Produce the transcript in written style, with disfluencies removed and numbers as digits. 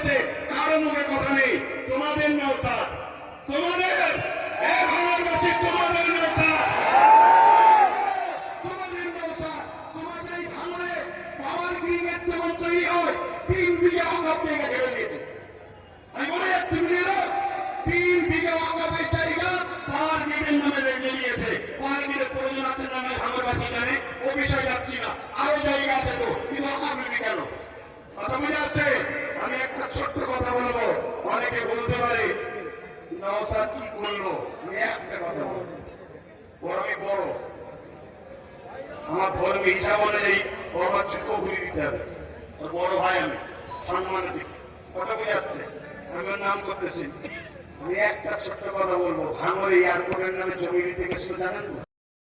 হয়েছে, কারো মুখে কথা নেই। তোমাদের নওশাদ, তোমাদের ভাঙড়বাসী, তোমাদের নওশাদ, তোমাদের নওশাদ, তোমাদের এই ভাঙড়ে পাওয়ার গ্রিডের যখন তৈরি হয় 3 বিঘে অকাপ জায়গা ঘেরে দিয়েছে। আমি বলে যাচ্ছি বুঝলো, 3 বিঘে অকাপের জায়গা পাওয়ার গ্রিডের নামে রেখে দিয়েছে। পাওয়ার গ্রিডের প্রয়োজন আছে না নাই ভাঙড়বাসী জানে, ও বিষয়ে যাচ্ছি না। আরো জায়গা আছে তো, কিন্তু অকাপ রেখে কেন? কথা বুঝে আসছে? আমি একটা ছোট্ট কথা বলবো, অনেকে বলতে পারে নওশাদ কি করলো। আমি একটা কথা বলবো, বড় বড় আমার ধর্মে হিসাব অনুযায়ী বড় বাচ্চাকে ভুলে দিতে হবে। বড় ভাই আমি সম্মান দিই। কথা বুঝে আসছে? আমি ওর নাম করতেছি। আমি একটা ছোট্ট কথা বলবো, ভাঙড় এয়ারপোর্টের নামে জমি নিতে গেছিল জানেন তো?